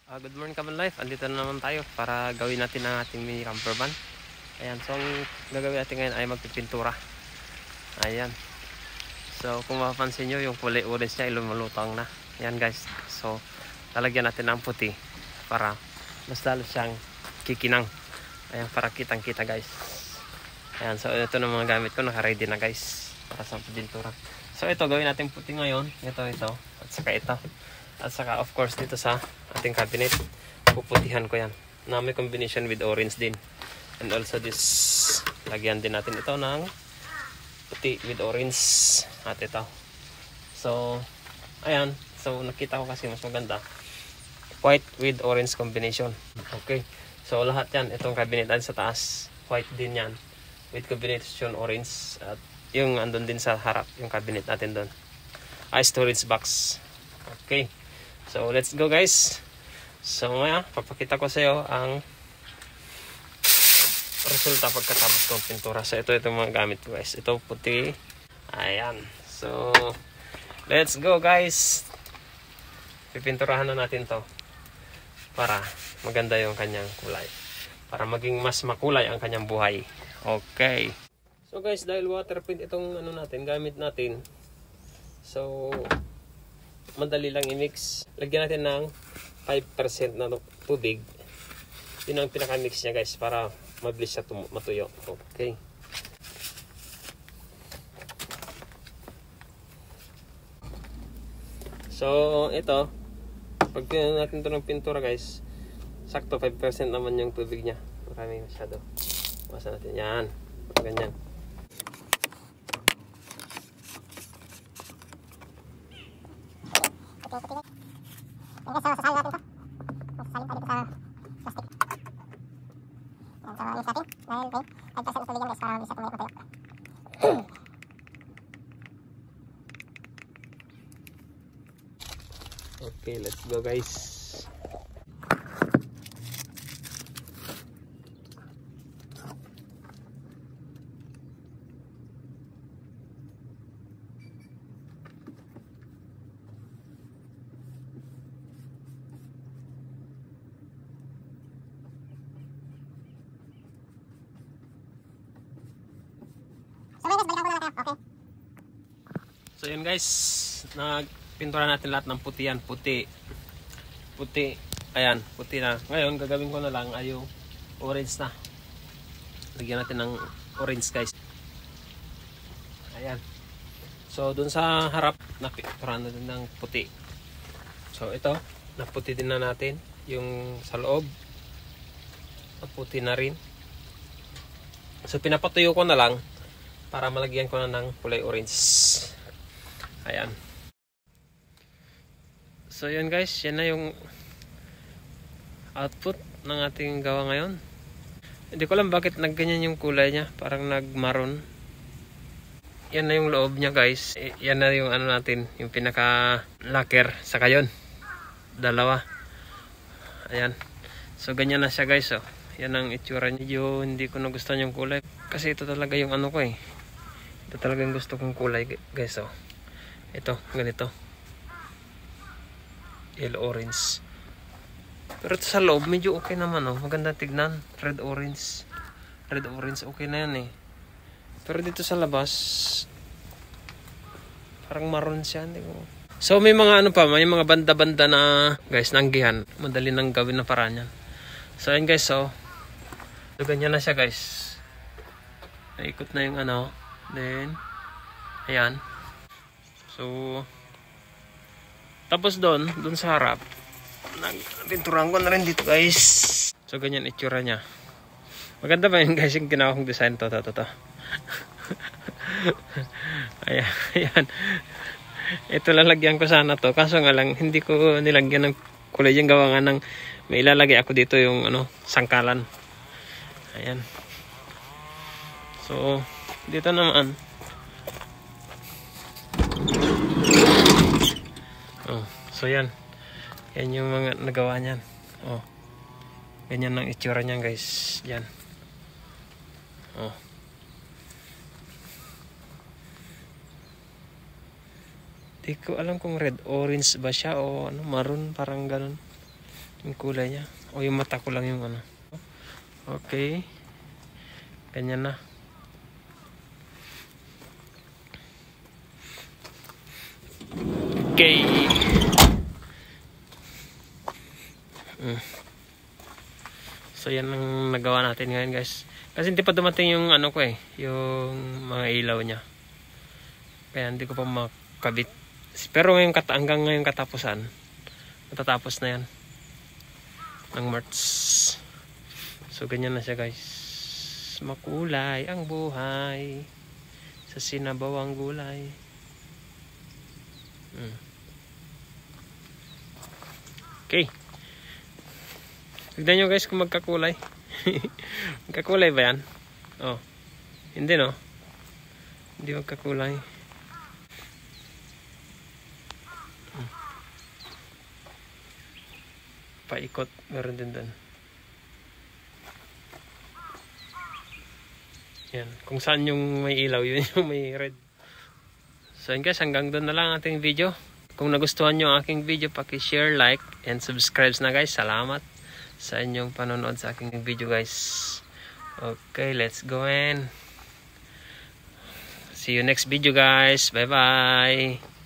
Good morning Kaban Life, andito na naman tayo para gawin natin ang ating mini camper van. Ayan, so ang gagawin natin ngayon ay magpipintura. Ayan, so kung mapapansin nyo yung kulay orange nya lumulutang na. Ayan guys, so lalagyan natin ng puti para mas lalo siyang kikinang. Ayan, para kitang kita guys. Ayan, so ito na mga gamit ko, naka-ready na guys para sa pintura. So ito gawin natin puti ngayon, ito at saka ito. At saka of course dito sa ating cabinet, puputihan ko yan na may combination with orange din. And also this, lagyan din natin ito ng puti with orange at ito. So ayan, so nakita ko kasi mas maganda white with orange combination. Okay, so lahat yan, itong cabinet ay sa taas white din yan with combination orange. At yung andun din sa harap yung cabinet natin doon ay storage box. Okay, so let's go guys. So maya papakita ko sa iyo ang resulta pagkatapos ng pintura. So ito itong mga gamit ko guys. Ito puti. Ayan. So let's go guys. Pipinturahan na natin to para maganda yung kanyang kulay. Para maging mas makulay ang kanyang buhay. Okay. So guys, dahil waterprint itong gamit natin. So madali lang i-mix. Lagyan natin ng 5% na tubig. Yun ang pinaka-mix niya guys para mabilis siya matuyo. Okay. So ito, pag natin ito ng pintura guys, sakto 5% naman yung tubig niya. Marami masyado. Bawasan natin yan. Ganyan. Hanggang sa sasalin natin to. Sasalin pa dito sa plastic. Yan, so mix natin. Dahil okay, 5% na tubig yan guys para mabilis na tumayot matuyo. Okay, let's go guys. So yun guys, nagpintura natin lahat ng puti yan. Puti. Ayan, puti na. Ngayon, gagawin ko na lang ay yung orange na. Lagyan natin ng orange guys. Ayan. So dun sa harap, napinturahan natin ng puti. So ito, naputi din na natin. Yung sa loob, naputi na rin. So pinapatuyo ko na lang para malagyan ko na ng kulay orange. Ayan. So yun guys, yan na yung output ng ating gawa ngayon. Hindi ko alam bakit nagganyan yung kulay niya, parang nagmaroon. Yan na yung loob niya guys. Yan na yung natin, yung pinaka lacquer sa kayon. Dalawa. Ayan. So ganyan na siya guys. Oh. Yan ang itsura niya. Hindi ko nagustuhan yung kulay kasi ito talaga yung ko eh. Ito talaga yung gusto kong kulay guys. Oh. Ito, ganito. Yellow orange. Pero ito sa loob, medyo okay naman oh. Maganda tignan. Red orange. Red orange, okay na yan eh. Pero dito sa labas, parang maroon siya. Hindi ko. So may mga may mga banda-banda na guys, nanggihan. Madali nang gawin na paraan yan. So ayun guys, so ganyan na siya guys. Naikot na yung Then, ayan. So, tapos doon sa harap, nagpinturahan ko na rin dito guys. So, ganyan itsura niya. Maganda ba yun guys yung ginawa kong design to. Ayan. Ito lalagyan ko sana to. Kaso nga lang, hindi ko nilagyan ng kulay yung gawa nga ng may ilalagay ako dito yung sangkalan. Ayan. So, dito naman. Oh, so yan. Yan yung mga nagawa niyan. Oh. Ganyan ang itsura niyan, guys. Yan. Oh. Di ko alam kung red orange ba siya o maroon, parang ganun. Yung kulay niya. O yung mata ko lang yung ano. Okay. Ganyan na. Okay. So yan ang nagawa natin ngayon guys. Kasi hindi pa dumating yung ano ko yung mga ilaw niya. Kaya hindi ko pa makabit. Pero hanggang ngayong katapusan, matatapos na yan. Ng March. So ganyan na siya guys. Makulay ang buhay sa sinabawang gulay. Okay. Tignan nyo guys kung magkakulay. Magkakulay ba yan? Oh. Hindi no? Hindi magkakulay. Paikot. Meron din doon. Yan. Kung saan yung may ilaw, yun yung may red. So yun guys, hanggang doon na lang ating video. Kung nagustuhan nyo ang aking video, paki-share, like, and subscribe na guys. Salamat sa inyong panonood sa aking video guys. Okay, let's go and see you next video guys. Bye bye.